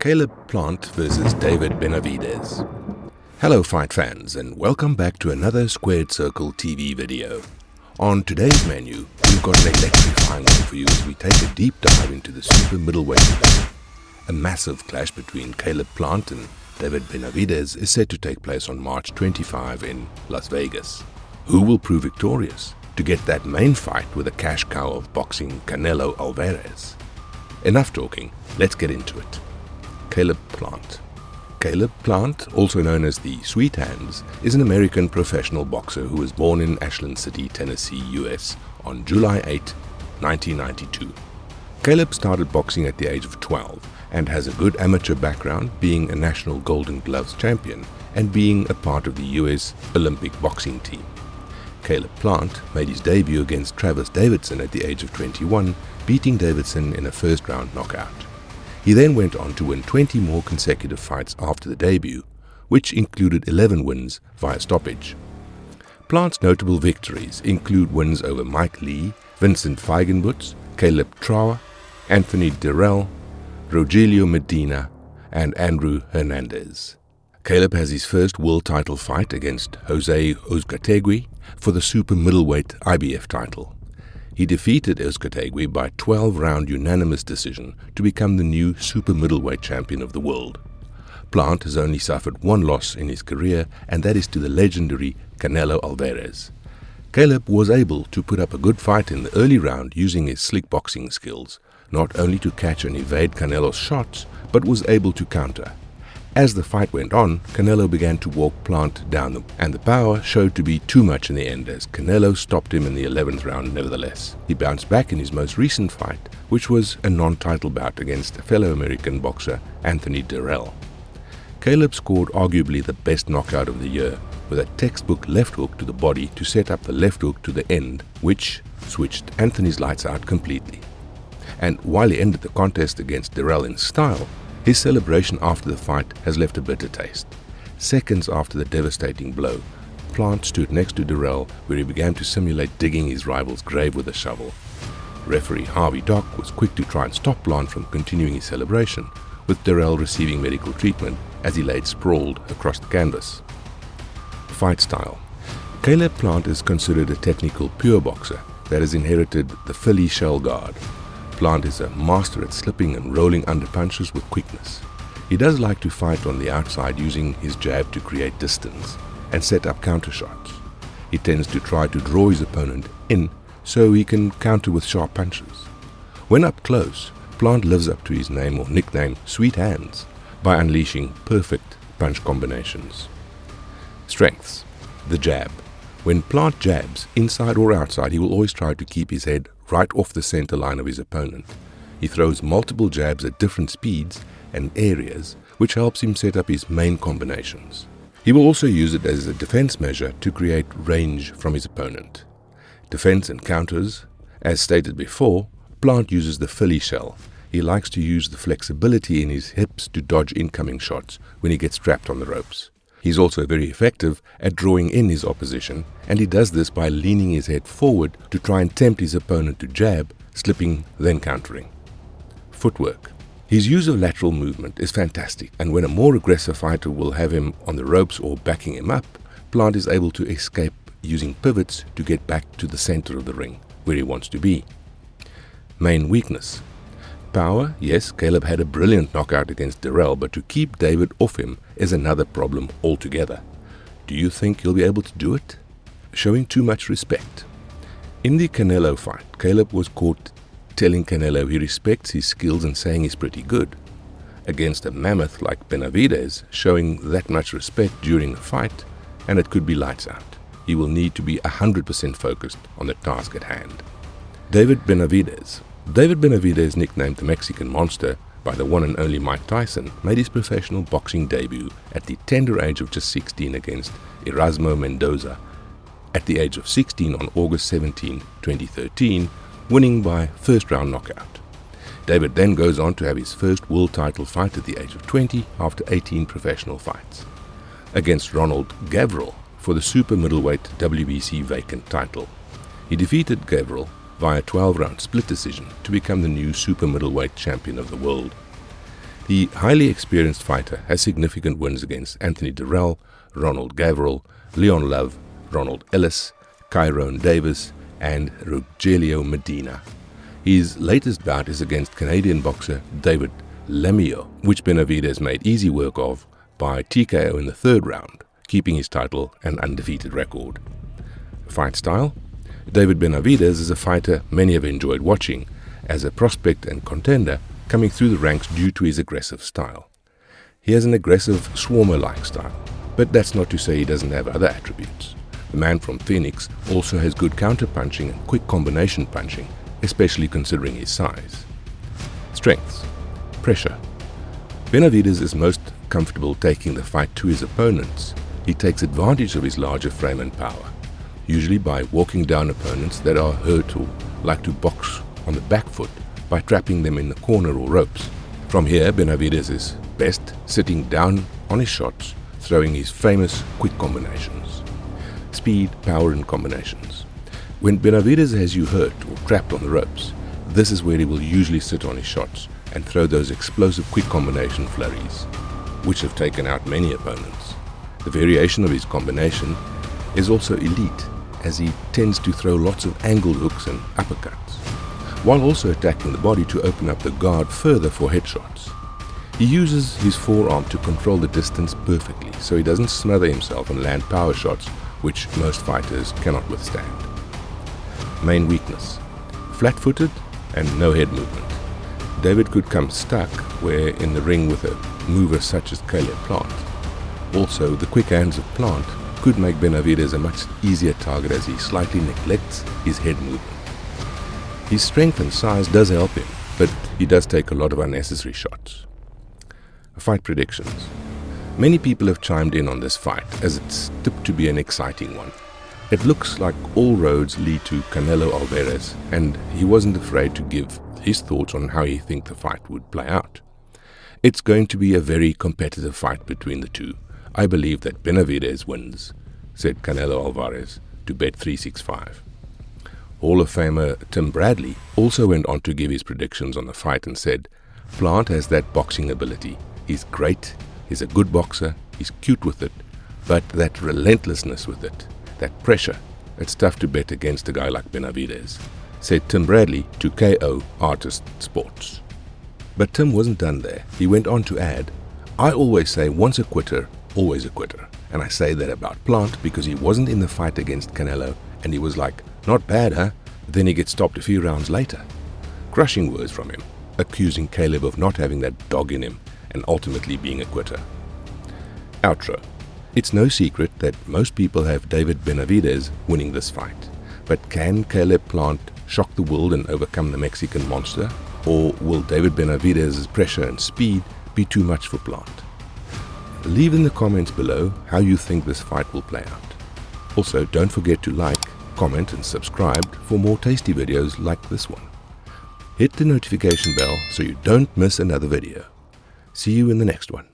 Caleb Plant versus David Benavidez. Hello fight fans, and welcome back to another Squared Circle TV video. On today's menu, we've got an electrifying one for you as we take a deep dive into the super-middleweight division. A massive clash between Caleb Plant and David Benavidez is set to take place on March 25 in Las Vegas. Who will prove victorious to get that main fight with the cash cow of boxing, Canelo Alvarez? Enough talking, let's get into it. Caleb Plant. Caleb Plant, also known as the Sweet Hands, is an American professional boxer who was born in Ashland City, Tennessee, US on July 8, 1992. Caleb started boxing at the age of 12 and has a good amateur background, being a national Golden Gloves champion and being a part of the US Olympic boxing team. Caleb Plant made his debut against Travis Davidson at the age of 21, beating Davidson in a first-round knockout. He then went on to win 20 more consecutive fights after the debut, which included 11 wins via stoppage. Plant's notable victories include wins over Mike Lee, Vincent Feigenbutz, Caleb Trauer, Anthony Dirrell, Rogelio Medina, and Andrew Hernandez. Caleb has his first world title fight against Jose Uzcategui for the super-middleweight IBF title. He defeated Uzcategui by 12-round unanimous decision to become the new super-middleweight champion of the world. Plant has only suffered one loss in his career, and that is to the legendary Canelo Alvarez. Caleb was able to put up a good fight in the early round using his slick boxing skills, not only to catch and evade Canelo's shots, but was able to counter. As the fight went on, Canelo began to walk Plant down, and the power showed to be too much in the end as Canelo stopped him in the 11th round nevertheless. He bounced back in his most recent fight, which was a non-title bout against fellow American boxer Anthony Dirrell. Caleb scored arguably the best knockout of the year with a textbook left hook to the body to set up the left hook to the end, which switched Anthony's lights out completely. And while he ended the contest against Dirrell in style, his celebration after the fight has left a bitter taste. Seconds after the devastating blow, Plant stood next to Dirrell, where he began to simulate digging his rival's grave with a shovel. Referee Harvey Dock was quick to try and stop Plant from continuing his celebration, with Dirrell receiving medical treatment as he laid sprawled across the canvas. Fight style. Caleb Plant is considered a technical pure boxer that has inherited the Philly shell guard. Plant is a master at slipping and rolling under punches with quickness. He does like to fight on the outside using his jab to create distance and set up counter shots. He tends to try to draw his opponent in so he can counter with sharp punches. When up close, Plant lives up to his name or nickname Sweet Hands by unleashing perfect punch combinations. Strengths. The jab. When Plant jabs, inside or outside, he will always try to keep his head right off the center line of his opponent. He throws multiple jabs at different speeds and areas, which helps him set up his main combinations. He will also use it as a defense measure to create range from his opponent. Defense and counters. As stated before, Plant uses the Philly shell. He likes to use the flexibility in his hips to dodge incoming shots when he gets trapped on the ropes. He's also very effective at drawing in his opposition, and he does this by leaning his head forward to try and tempt his opponent to jab, slipping, then countering. Footwork. His use of lateral movement is fantastic, and when a more aggressive fighter will have him on the ropes or backing him up, Plant is able to escape using pivots to get back to the center of the ring, where he wants to be. Main weakness. Power. Yes, Caleb had a brilliant knockout against Dirrell, but to keep David off him is another problem altogether. Do you think he'll be able to do it? Showing too much respect. In the Canelo fight, Caleb was caught telling Canelo he respects his skills and saying he's pretty good. Against a mammoth like Benavidez, showing that much respect during a fight, and it could be lights out. He will need to be 100% focused on the task at hand. David Benavidez. David Benavidez, nicknamed the Mexican Monster by the one and only Mike Tyson, made his professional boxing debut at the tender age of just 16 against Erasmo Mendoza at the age of 16 on August 17, 2013, winning by first-round knockout. David then goes on to have his first world title fight at the age of 20 after 18 professional fights against Ronald Gavril for the super-middleweight WBC vacant title. He defeated Gavril via 12-round split decision to become the new super-middleweight champion of the world. The highly experienced fighter has significant wins against Anthony Durrell, Ronald Gavril, Leon Love, Ronald Ellis, Kyrone Davis, and Rogelio Medina. His latest bout is against Canadian boxer David Lemieux, which Benavidez made easy work of by TKO in the third round, keeping his title and undefeated record. Fight style: David Benavidez is a fighter many have enjoyed watching as a prospect and contender coming through the ranks due to his aggressive style. He has an aggressive swarmer-like style, but that's not to say he doesn't have other attributes. The man from Phoenix also has good counter-punching and quick combination punching, especially considering his size. Strengths: pressure. Benavidez is most comfortable taking the fight to his opponents. He takes advantage of his larger frame and power, usually by walking down opponents that are hurt or like to box on the back foot by trapping them in the corner or ropes. From here, Benavidez is best sitting down on his shots, throwing his famous quick combinations. Speed, power and combinations. When Benavidez has you hurt or trapped on the ropes, this is where he will usually sit on his shots and throw those explosive quick combination flurries, which have taken out many opponents. The variation of his combination is also elite, as he tends to throw lots of angled hooks and uppercuts, while also attacking the body to open up the guard further for headshots. He uses his forearm to control the distance perfectly, so he doesn't smother himself and land power shots, which most fighters cannot withstand. Main weakness: flat-footed and no head movement. David could come stuck where in the ring with a mover such as Caleb Plant. Also, the quick hands of Plant could make Benavidez a much easier target as he slightly neglects his head movement. His strength and size does help him, but he does take a lot of unnecessary shots. Fight predictions. Many people have chimed in on this fight as it's tipped to be an exciting one. It looks like all roads lead to Canelo Alvarez, and he wasn't afraid to give his thoughts on how he thinks the fight would play out. It's going to be a very competitive fight between the two. I believe that Benavidez wins, said Canelo Alvarez to Bet365. Hall of Famer Tim Bradley also went on to give his predictions on the fight and said, Plant has that boxing ability. He's great, he's a good boxer, he's cute with it, but that relentlessness with it, that pressure, it's tough to bet against a guy like Benavidez, said Tim Bradley to KO Artist Sports. But Tim wasn't done there. He went on to add, I always say once a quitter, always a quitter. And I say that about Plant because he wasn't in the fight against Canelo and he was like, not bad, huh? Then he gets stopped a few rounds later. Crushing words from him, accusing Caleb of not having that dog in him and ultimately being a quitter. Outro. It's no secret that most people have David Benavidez winning this fight. But can Caleb Plant shock the world and overcome the Mexican monster? Or will David Benavidez's pressure and speed be too much for Plant? Leave in the comments below how you think this fight will play out. Also, don't forget to like, comment and subscribe for more tasty videos like this one. Hit the notification bell so you don't miss another video. See you in the next one.